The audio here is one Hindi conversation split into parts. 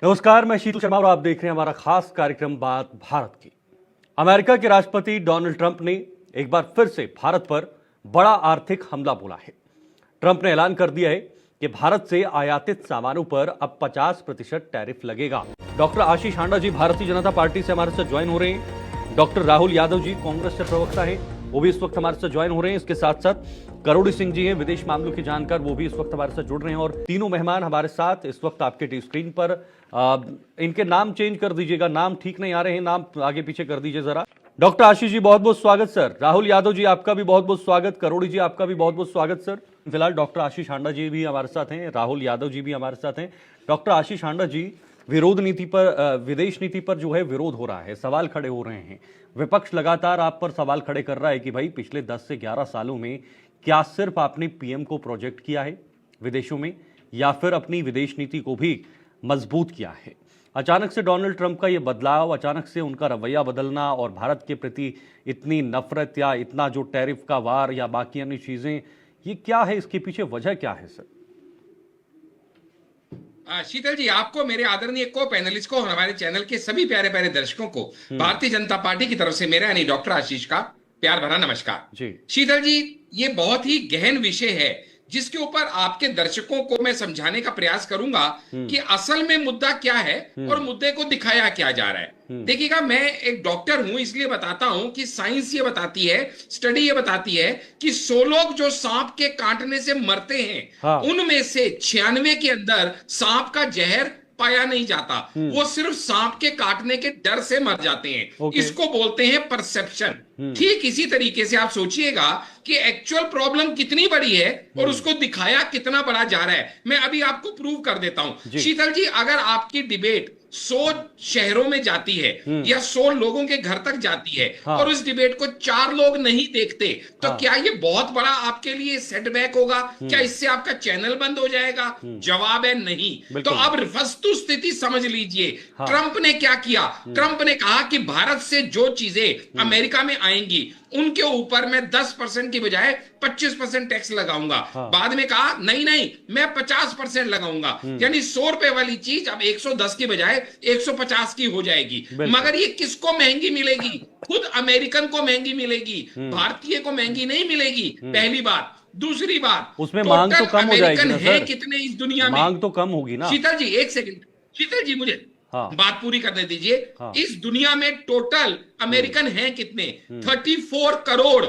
नमस्कार, मैं शीतल शर्मा और आप देख रहे हैं हमारा खास कार्यक्रम बात भारत की। अमेरिका के राष्ट्रपति डोनाल्ड ट्रंप ने एक बार फिर से भारत पर बड़ा आर्थिक हमला बोला है। ट्रंप ने ऐलान कर दिया है कि भारत से आयातित सामानों पर अब 50% टैरिफ लगेगा। डॉक्टर आशीष हांडा जी भारतीय जनता पार्टी से हमारे साथ ज्वाइन हो रहे हैं। डॉक्टर राहुल यादव जी कांग्रेस से प्रवक्ता है, वो भी इस वक्त हमारे साथ ज्वाइन हो रहे हैं। इसके साथ साथ करोड़ी सिंह जी हैं विदेश मामलों के जानकार, वो भी इस वक्त हमारे साथ जुड़ रहे हैं। और तीनों मेहमान हमारे साथ इस वक्त आपके टी स्क्रीन पर। इनके नाम चेंज कर दीजिएगा, नाम ठीक नहीं आ रहे हैं, नाम आगे पीछे कर दीजिए जरा। डॉक्टर आशीष जी बहुत बहुत स्वागत सर। राहुल यादव जी आपका भी बहुत बहुत स्वागत। करोड़ी जी आपका भी बहुत बहुत स्वागत सर। फिलहाल डॉक्टर आशीष हांडा जी भी हमारे साथ हैं, राहुल यादव जी भी हमारे साथ हैं। डॉक्टर आशीष हांडा जी, विरोध नीति पर, विदेश नीति पर जो है विरोध हो रहा है, सवाल खड़े हो रहे हैं। विपक्ष लगातार आप पर सवाल खड़े कर रहा है कि भाई पिछले 10 से 11 सालों में क्या सिर्फ आपने पीएम को प्रोजेक्ट किया है विदेशों में, या फिर अपनी विदेश नीति को भी मजबूत किया है। अचानक से डोनाल्ड ट्रंप का ये बदलाव, अचानक से उनका रवैया बदलना और भारत के प्रति इतनी नफरत या इतना जो टैरिफ का वार या बाकी अन्य चीजें, ये क्या है, इसके पीछे वजह क्या है सर? शीतल जी, आपको, मेरे आदरणीय को पैनलिस्ट को और हमारे चैनल के सभी प्यारे प्यारे दर्शकों को भारतीय जनता पार्टी की तरफ से मेरा यानी डॉक्टर आशीष का प्यार भरा नमस्कार जी। शीतल जी, ये बहुत ही गहन विषय है जिसके ऊपर आपके दर्शकों को मैं समझाने का प्रयास करूंगा कि असल में मुद्दा क्या है और मुद्दे को दिखाया क्या जा रहा है। देखिएगा, मैं एक डॉक्टर हूं इसलिए बताता हूं कि साइंस ये बताती है, स्टडी ये बताती है कि 100 लोग जो सांप के काटने से मरते हैं, उनमें से 96 के अंदर सांप का जहर पाया नहीं जाता, वो सिर्फ सांप के काटने के डर से मर जाते हैं। इसको बोलते हैं परसेप्शन। ठीक इसी तरीके से आप सोचिएगा कि एक्चुअल प्रॉब्लम कितनी बड़ी है और उसको दिखाया कितना बड़ा जा रहा है। मैं अभी आपको प्रूव कर देता हूं। शीतल जी, अगर आपकी डिबेट 100 शहरों में जाती है या 100 लोगों के घर तक जाती है और उस डिबेट को 4 लोग नहीं देखते, तो क्या ये बहुत बड़ा आपके लिए सेटबैक होगा? क्या इससे आपका चैनल बंद हो जाएगा? जवाब है नहीं। तो अब वस्तु स्थिति समझ लीजिए। ट्रंप ने क्या किया? ट्रंप ने कहा कि भारत से जो चीजें अमेरिका में आएंगी उनके ऊपर मैं 10% की बजाय 25% टैक्स लगाऊंगा। बाद में कहा नहीं नहीं, मैं 50% लगाऊंगा, यानी 100 रुपए वाली चीज अब 110 की बजाय 150 की हो जाएगी। मगर ये किसको महंगी मिलेगी? खुद अमेरिकन को महंगी मिलेगी, भारतीय को महंगी नहीं मिलेगी। पहली बात। दूसरी बात, उसमें मांग तो कम हो जाएगी ना सर? कितने इस दुनिया में? मांग तो कम होगी ना। शीतल जी एक सेकंड, शीतल जी मुझे बात पूरी करने दीजिए। इस दुनिया में टोटल अमेरिकन हैं कितने? 34 करोड़।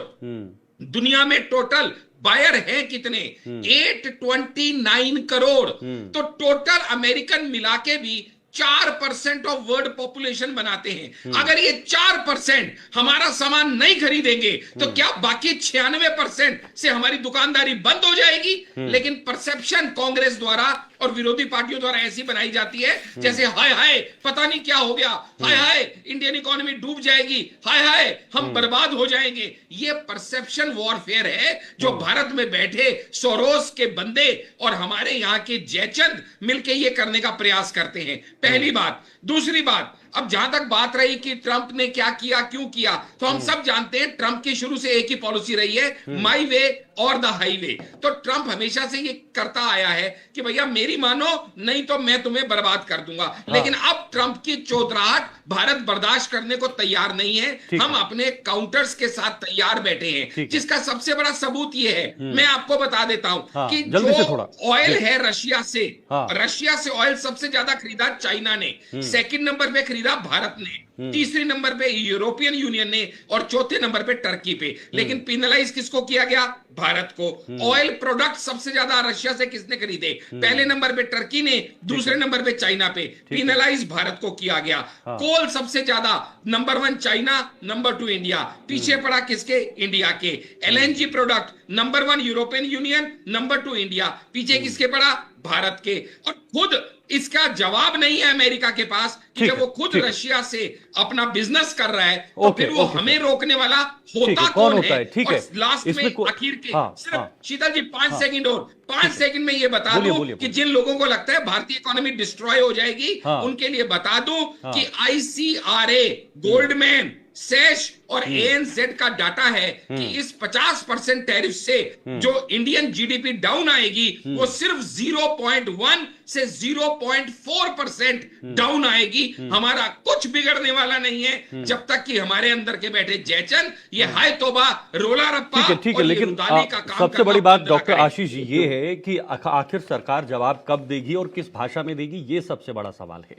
दुनिया में टोटल बायर हैं कितने? 829 करोड़। तो टोटल अमेरिकन मिला के भी 4% ऑफ वर्ल्ड पॉपुलेशन बनाते हैं। अगर ये 4% हमारा सामान नहीं खरीदेंगे तो क्या बाकी 96% से हमारी दुकानदारी बंद हो जाएगी? लेकिन परसेप्शन कांग्रेस द्वारा और विरोधी पार्टियों द्वारा ऐसी बनाई जाती है जैसे हाय हाय पता नहीं क्या हो गया, हाय हाय इंडियन इकोनॉमी डूब जाएगी, हाय हाय हम बर्बाद हो जाएंगे। ये परसेप्शन वॉरफेयर है जो भारत में बैठे सोरोस के बंदे और हमारे यहां के जयचंद मिलके ये करने का प्रयास करते हैं। पहली बात। दूसरी बात, अब जहां तक बात रही कि ट्रंप ने क्या किया, क्यों किया, तो हम सब जानते हैं ट्रंप की शुरू से एक ही पॉलिसी रही है, माई वे और द हाईवे। तो ट्रंप हमेशा से ये करता आया है कि भैया मेरी मानो नहीं तो मैं तुम्हें बर्बाद कर दूंगा। लेकिन अब ट्रंप की चौधराहट भारत बर्दाश्त करने को तैयार नहीं है। हम अपने काउंटर्स के साथ तैयार बैठे हैं, जिसका सबसे बड़ा सबूत ये है, मैं आपको बता देता हूं कि जो ऑयल है रशिया से ऑयल सबसे ज्यादा खरीदा चाइना ने, सेकंड नंबर पे खरीदा भारत ने, तीसरे नंबर पे यूरोपियन यूनियन ने और चौथे नंबर पे टर्की पे। लेकिन पिनलाइज किसको किया गया? भारत को। ऑयल प्रोडक्ट सबसे ज्यादा रशिया से किसने खरीदे? पहले नंबर पे टर्की ने, दूसरे नंबर पे चाइना पे। पिनलाइज भारत को किया गया। कोल सबसे ज्यादा नंबर 1 चाइना, नंबर 2 इंडिया, पीछे पड़ा किसके? इंडिया के। LNG product number 1 European union, number 2 India, पीछे किसके पड़ा? भारत के। और खुद इसका जवाब नहीं है अमेरिका के पास कि जब वो खुद रशिया से अपना बिजनेस कर रहा है तो फिर वो हमें रोकने वाला होता कौन है? ठीक है, लास्ट में आखिर के सिर्फ शीतल जी 5 सेकंड और 5 सेकंड में ये बता दूं कि जिन लोगों को लगता है भारतीय इकोनॉमी डिस्ट्रॉय हो जाएगी, उनके लिए बता दूं कि आईसीआरए, गोल्डमैन, सेश और एएनजेड का डाटा है कि इस 50% टैरिफ से जो इंडियन जीडीपी डाउन आएगी वो सिर्फ 0.1 से 0.4% डाउन आएगी। हमारा कुछ बिगड़ने वाला नहीं है जब तक कि हमारे अंदर के बैठे जयचंद ये हाय तोबा रोला रप्पा ठीक है, और ये लेकिन रुदाली का काम सबसे करना बड़ी बात बंद ना डॉक्टर करें। आशीष जी ये है कि आखिर सरकार जवाब कब देगी और किस भाषा में देगी, ये सबसे बड़ा सवाल है।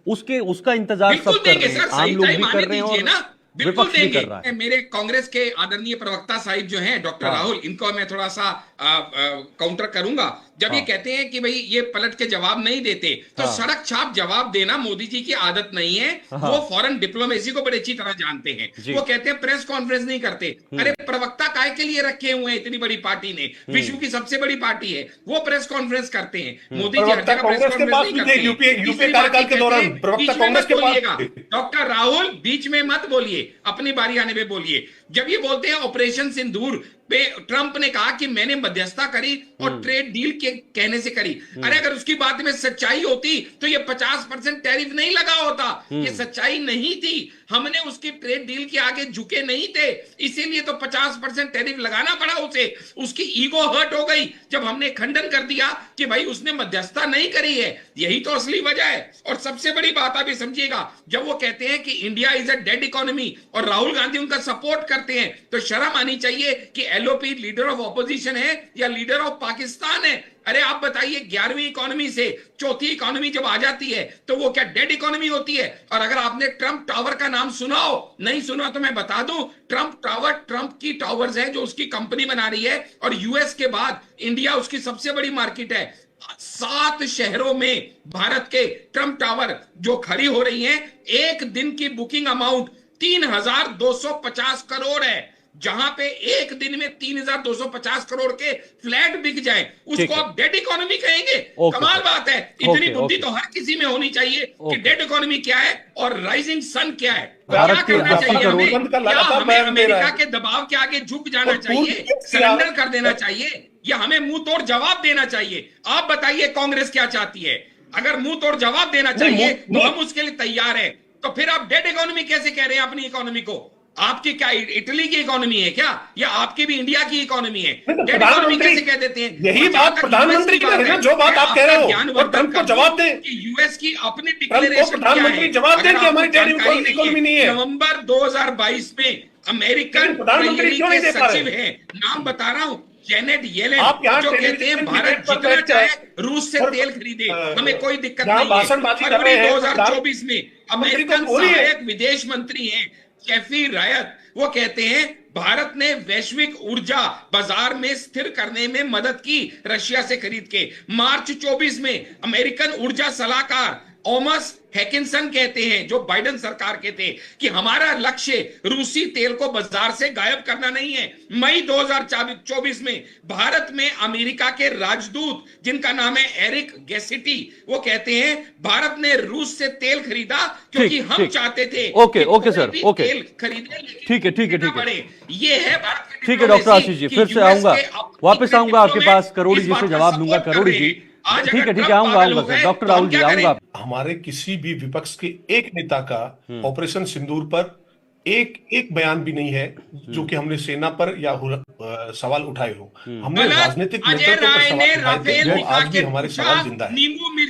उसका इंतजार बिल्कुल सब कर देंगे रहे हैं, सर, आम सही लोग टाइम भी आने कर रहे हैं दीजिए और ना, बिल्कुल विपक्ष भी देंगे। कर रहा है। मेरे कांग्रेस के आदरणीय प्रवक्ता साहिब जो हैं डॉक्टर हाँ। राहुल, इनको मैं थोड़ा सा काउंटर करूंगा। जब ये हाँ। कहते हैं कि भाई ये पलट के जवाब नहीं देते, तो हाँ। सड़क छाप जवाब देना मोदी जी की आदत नहीं है। हाँ। वो फॉरेन डिप्लोमेसी को बड़ी अच्छी तरह जानते हैं। वो कहते हैं प्रेस कॉन्फ्रेंस नहीं करते। अरे प्रवक्ता काय के लिए रखे हुए हैं? इतनी बड़ी पार्टी ने, विश्व की सबसे बड़ी पार्टी है, वो प्रेस कॉन्फ्रेंस करते हैं। मोदी जी हर जगह प्रेस कॉन्फ्रेंस नहीं करते। यूपीए कार्यकाल के दौरान प्रवक्ता कांग्रेस के पास। डॉक्टर राहुल बीच में मत बोलिए, अपनी बारी आने पे बोलिए। जब ये बोलते हैं ऑपरेशन सिंदूर पे ट्रंप ने कहा कि मैंने मध्यस्थता करी और ट्रेड डील के कहने से करी, अरे अगर उसकी बात में सच्चाई होती तो ये 50% टैरिफ नहीं लगा होता। ये सच्चाई नहीं थी, हमने उसकी ट्रेड डील के आगे झुके नहीं थे, इसीलिए तो 50% टैरिफ लगाना पड़ा उसे। उसकी ईगो हर्ट हो गई जब हमने खंडन कर दिया कि भाई उसने मध्यस्थता नहीं करी है। यही तो असली वजह है। और सबसे बड़ी बात आप ये समझिएगा, जब वो कहते हैं कि India is a dead economy और राहुल गांधी उनका सपोर्ट करते हैं, तो शर्म आनी चाहिए कि एलओपी लीडर ऑफ ऑपोजिशन है या लीडर ऑफ पाकिस्तान है। अरे आप बताइए, 11वीं इकोनॉमी से चौथी इकोनॉमी जब आ जाती है तो वो क्या डेड इकोनॉमी होती है? और अगर आपने ट्रंप टावर का नाम सुना हो, नहीं सुना तो मैं बता दूं, ट्रंप टावर ट्रंप की टावर्स है जो उसकी कंपनी बना रही है, और यूएस के बाद इंडिया उसकी सबसे बड़ी मार्केट है। 7 शहरों में भारत के ट्रंप टावर जो खड़ी हो रही हैं, एक दिन की बुकिंग अमाउंट 3250 करोड़ है। जहां पे एक दिन में 3250 करोड़ के फ्लैट बिक जाए, उसको आप डेड इकोनॉमी कहेंगे? कमाल बात है। इतनी बुद्धि तो हर किसी में होनी चाहिए कि डेड इकोनॉमी क्या है और राइजिंग सन क्या है। क्या करना चाहिए हमें? क्या हमें अमेरिका के दबाव के आगे झुक जाना चाहिए, सरेंडर कर देना चाहिए, या हमें मुंह तोड़ जवाब देना चाहिए? आप बताइए कांग्रेस क्या चाहती है? अगर मुंह तोड़ जवाब देना चाहिए तो हम उसके लिए तैयार हैं। तो फिर आप डेड इकोनॉमी कैसे कह रहे हैं अपनी इकोनॉमी को? आपकी क्या इटली की इकोनॉमी है क्या, या आपकी भी इंडिया की इकोनॉमी है? डेड इकोनॉमी कैसे कह देते हैं? यही बात प्रधानमंत्री की है ना, जो बात आप कह रहे हो, और ट्रंप को जवाब दें कि यूएस की अपनी डिक्लेरेशन प्रधानमंत्री जवाब दें कि हमारी डेड इकोनॉमी नहीं है। नवंबर 2022 में अमेरिकन प्रधानमंत्री क्यों नहीं दे पा रहे? सचिव है, नाम बता रहा हूं, जेनेट येलेन, आप यहाँ जो कहते हैं भारत जितना चाहे रूस से तेल खरीदे, हमें कोई दिक्कत नहीं है। फरवरी 2024 में अमेरिकन सहायक विदेश मंत्री हैं जेफरी रायत, वो कहते हैं भारत ने वैश्विक ऊर्जा बाजार में स्थिर करने में मदद की रशिया से खरीद के। मार्च 24 में अमेरिकन ऊर्जा सलाहकार ओमस हैकिंसन कहते हैं, जो बाइडेन सरकार के थे, कि हमारा लक्ष्य रूसी तेल को बाजार से गायब करना नहीं है। मई 2024 में भारत में अमेरिका के राजदूत, जिनका नाम है एरिक गैसिटी, वो कहते हैं भारत ने रूस से तेल खरीदा क्योंकि हम चाहते थे ओके सर, ओके, तेल खरीदने। ठीक है, ये है भारत की ठीक है डॉक्टर आशीष जी, फिर से आऊंगा, वापस आऊंगा आपके पास, करोड़ी जी से जवाब लूंगा। करोड़ी जी ठीक है, आऊंगा सर। डॉक्टर राहुल जी आऊंगा। हमारे किसी भी विपक्ष के एक नेता का ऑपरेशन सिंदूर पर एक बयान भी नहीं है जो कि हमने सेना पर या सवाल उठाए हो। हमने राजनीतिक नेतृत्व पर सवाल उठाए थे, जो आज भी हमारे सवाल जिंदा है।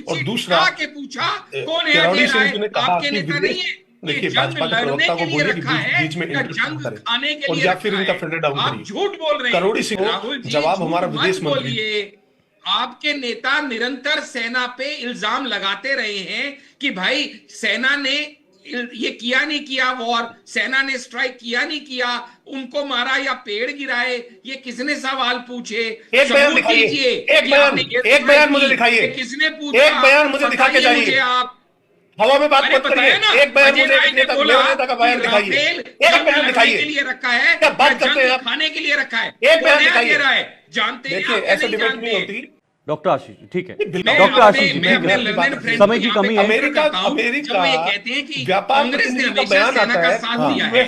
और दूसरा, किरोड़ी सिंह ने कहा कि देखिए भाजपा के प्रवक्ता को बोलिए कि बीच में इंटरव्यू करें और या फिर इनका फिल्टर डाउन करिए। झूठ बोल रहे हैं करोड़ी सिंह जवाब हमारा विदेश मंत्री। आपके नेता निरंतर सेना पे इल्जाम लगाते रहे हैं कि भाई सेना ने ये किया नहीं किया, वॉर सेना ने स्ट्राइक किया नहीं किया, उनको मारा या पेड़ गिराए, ये किसने सवाल पूछे? एक बयान दिखाइए, एक बयान मुझे दिखाइए, किसने पूछा? एक बयान मुझे दिखा के जाइए। आप हवा में बात मत करिए, एक बयान मुझे नेता का बयान दिखाइए, एक बयान दिखाइए। के लिए रखा है, क्या बात करते हैं आप? खाने के लिए रखा है, एक बयान दिखाइए। जानते देखिए ऐसे डिबेट नहीं होती। डॉक्टर आशीष जी ठीक है, डॉक्टर आशीष जी समय की कमी है। अमेरिका कहते हैं कि व्यापार कांग्रेस ने बयान आता है, साथ दिया है।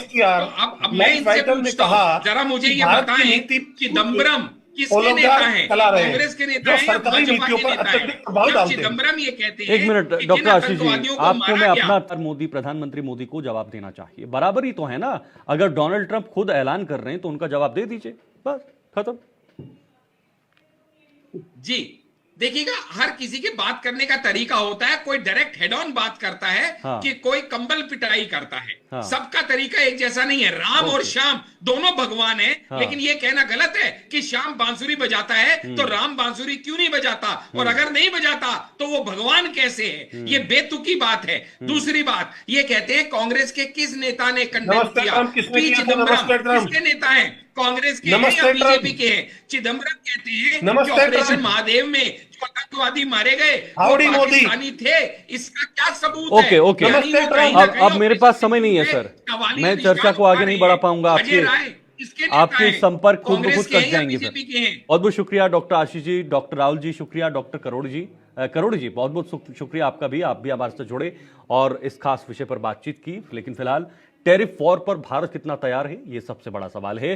अब मैं इनसे पूछता हूं, जरा मुझे ये बताएं कि दम्बरम किसके वो लोग नेता यार हैं? चला रहे हैं, कांग्रेस के नेता जो हैं या सरकारी भाजपा नीतियों के पर नेता हैं? अत्यधिक प्रभाव जब डालते हैं। चिदम्बरम ये कहते हैं एक मिनट कि जिन डॉक्टर आशीष जी, आतंकवादियों को आपको मारा मैं गया, अपना उत्तर मोदी, प्रधानमंत्री मोदी को जवाब देना चाहिए। बराबरी तो है ना, अगर डोनाल्ड ट्रंप खुद ऐलान कर रहे हैं तो उनका जवाब दे दीजिए, बस खत्म। जी देखिएगा, हर किसी के बात करने का तरीका होता है। कोई डायरेक्ट हेड ऑन बात करता है हाँ। कि कोई कंबल पिटाई करता है। हाँ। सबका तरीका एक जैसा नहीं है। राम और श्याम दोनों भगवान हैं, हाँ। लेकिन ये कहना गलत है कि श्याम बांसुरी बजाता है तो राम बांसुरी क्यों नहीं बजाता, और अगर नहीं बजाता तो वो भगवान कैसे है? ये बेतुकी बात है। दूसरी बात, ये कहते हैं कांग्रेस के किस नेता ने कंडेम नमस्ते किया? ट्रम्प किसने पी किया था? चिदम्बरम नमस्ते ट्रम्प। किसके नेता हैं? कांग्रेस के हैं नमस्ते या बीजेपी ट्रम्प। के हैं? चिदम्बरम कहते हैं कि नमस्ते ऑपरेशन ट्रम्प। महादेव में जो आतंकवादी मारे गए वो हाउडी मोदी। पाकिस्तानी थे। इसका क्या सबूत ओके है? ओके, यानी वो नमस्ते कहीं ना ट्रम्प। कहीं अब मेरे पास ऑपरेशन समय नहीं है में सर, कवाली मैं का चर्चा निशान को आगे उठा नहीं रहे बढ़ा हैं। पाऊंगा। अजय राय किसके नेता आपके हैं? संपर्क खुद ब कांग्रेस खुद के कट हैं या जाएंगे सर। बीजेपी के हैं? बहुत बहुत शुक्रिया डॉक्टर आशीष जी, डॉक्टर राहुल जी शुक्रिया, डॉक्टर करोड़ जी बहुत बहुत शुक्रिया आपका भी, आप भी हमारे साथ जुड़े और इस खास विषय पर बातचीत की। लेकिन फिलहाल टैरिफ वॉर पर भारत कितना तैयार है, ये सबसे बड़ा सवाल है।